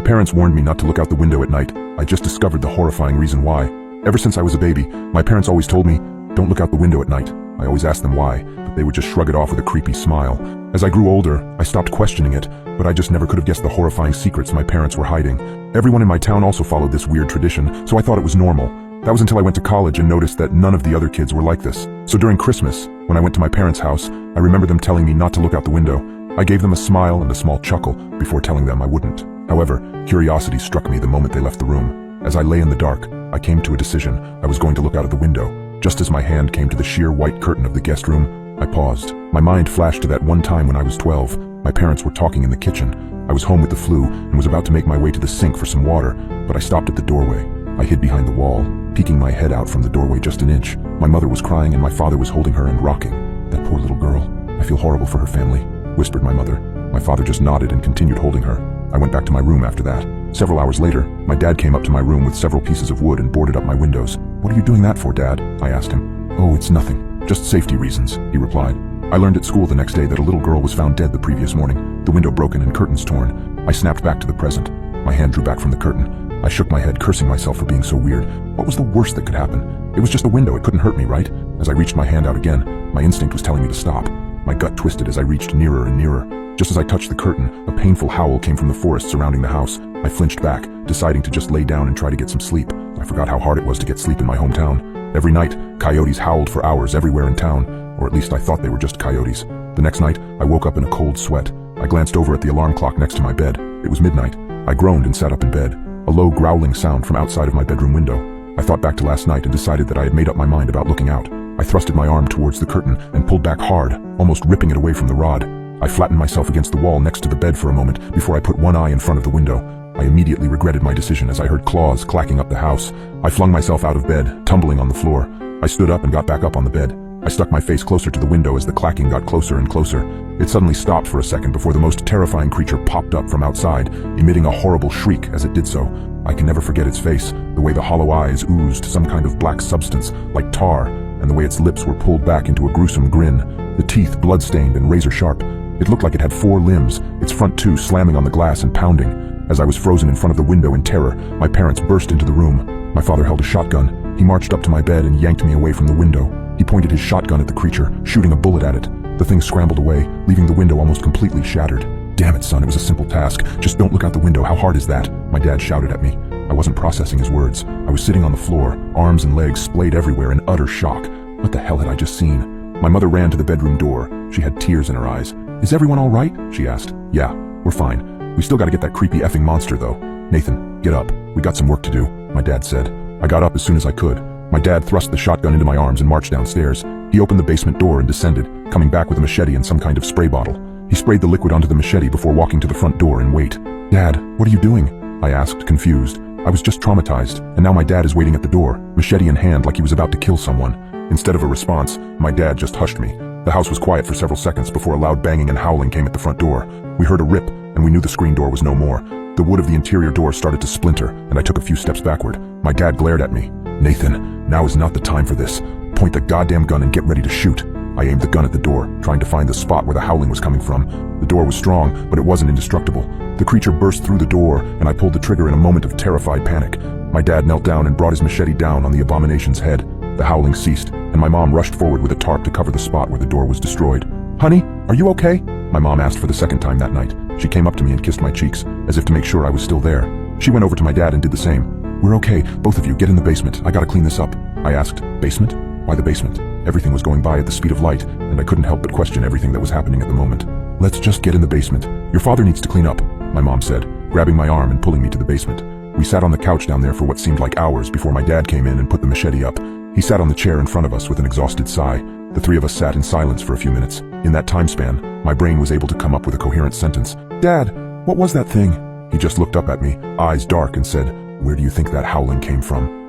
My parents warned me not to look out the window at night. I just discovered the horrifying reason why. Ever since I was a baby, my parents always told me, don't look out the window at night. I always asked them why, but they would just shrug it off with a creepy smile. As I grew older, I stopped questioning it, but I just never could have guessed the horrifying secrets my parents were hiding. Everyone in my town also followed this weird tradition, so I thought it was normal. That was until I went to college and noticed that none of the other kids were like this. So during Christmas, when I went to my parents' house, I remember them telling me not to look out the window. I gave them a smile and a small chuckle before telling them I wouldn't. However, curiosity struck me the moment they left the room. As I lay in the dark, I came to a decision. I was going to look out of the window. Just as my hand came to the sheer white curtain of the guest room, I paused. My mind flashed to that one time when I was 12. My parents were talking in the kitchen. I was home with the flu and was about to make my way to the sink for some water, but I stopped at the doorway. I hid behind the wall, peeking my head out from the doorway just an inch. My mother was crying and my father was holding her and rocking. That poor little girl. I feel horrible for her family, whispered my mother. My father just nodded and continued holding her. I went back to my room after that. Several hours later, my dad came up to my room with several pieces of wood and boarded up my windows. What are you doing that for, Dad? I asked him. Oh, it's nothing. Just safety reasons, he replied. I learned at school the next day that a little girl was found dead the previous morning, the window broken and curtains torn. I snapped back to the present. My hand drew back from the curtain. I shook my head, cursing myself for being so weird. What was the worst that could happen? It was just a window, it couldn't hurt me, right? As I reached my hand out again, my instinct was telling me to stop. My gut twisted as I reached nearer and nearer. Just as I touched the curtain, a painful howl came from the forest surrounding the house. I flinched back, deciding to just lay down and try to get some sleep. I forgot how hard it was to get sleep in my hometown. Every night, coyotes howled for hours everywhere in town, or at least I thought they were just coyotes. The next night, I woke up in a cold sweat. I glanced over at the alarm clock next to my bed. It was midnight. I groaned and sat up in bed. A low growling sound from outside of my bedroom window. I thought back to last night and decided that I had made up my mind about looking out. I thrusted my arm towards the curtain and pulled back hard, almost ripping it away from the rod. I flattened myself against the wall next to the bed for a moment before I put one eye in front of the window. I immediately regretted my decision as I heard claws clacking up the house. I flung myself out of bed, tumbling on the floor. I stood up and got back up on the bed. I stuck my face closer to the window as the clacking got closer and closer. It suddenly stopped for a second before the most terrifying creature popped up from outside, emitting a horrible shriek as it did so. I can never forget its face, the way the hollow eyes oozed some kind of black substance, like tar, and the way its lips were pulled back into a gruesome grin, the teeth blood-stained and razor-sharp. It looked like it had 4 limbs, its front 2 slamming on the glass and pounding. As I was frozen in front of the window in terror, my parents burst into the room. My father held a shotgun. He marched up to my bed and yanked me away from the window. He pointed his shotgun at the creature, shooting a bullet at it. The thing scrambled away, leaving the window almost completely shattered. Damn it, son, it was a simple task. Just don't look out the window. How hard is that? My dad shouted at me. I wasn't processing his words. I was sitting on the floor, arms and legs splayed everywhere in utter shock. What the hell had I just seen? My mother ran to the bedroom door. She had tears in her eyes. Is everyone all right? She asked. Yeah, we're fine. We still gotta get that creepy effing monster, though. Nathan, get up. We got some work to do, my dad said. I got up as soon as I could. My dad thrust the shotgun into my arms and marched downstairs. He opened the basement door and descended, coming back with a machete and some kind of spray bottle. He sprayed the liquid onto the machete before walking to the front door and wait. Dad, what are you doing? I asked, confused. I was just traumatized, and now my dad is waiting at the door, machete in hand like he was about to kill someone. Instead of a response, my dad just hushed me. The house was quiet for several seconds before a loud banging and howling came at the front door. We heard a rip, and we knew the screen door was no more. The wood of the interior door started to splinter, and I took a few steps backward. My dad glared at me. Nathan, now is not the time for this. Point the goddamn gun and get ready to shoot. I aimed the gun at the door, trying to find the spot where the howling was coming from. The door was strong, but it wasn't indestructible. The creature burst through the door, and I pulled the trigger in a moment of terrified panic. My dad knelt down and brought his machete down on the abomination's head. The howling ceased, and my mom rushed forward with a tarp to cover the spot where the door was destroyed. Honey, are you okay? My mom asked for the second time that night. She came up to me and kissed my cheeks, as if to make sure I was still there. She went over to my dad and did the same. We're okay, both of you, get in the basement. I gotta clean this up. I asked, basement? Why the basement? Everything was going by at the speed of light, and I couldn't help but question everything that was happening at the moment. Let's just get in the basement. Your father needs to clean up, my mom said, grabbing my arm and pulling me to the basement. We sat on the couch down there for what seemed like hours before my dad came in and put the machete up. He sat on the chair in front of us with an exhausted sigh. The three of us sat in silence for a few minutes. In that time span, my brain was able to come up with a coherent sentence. Dad, what was that thing? He just looked up at me, eyes dark, and said, Where do you think that howling came from?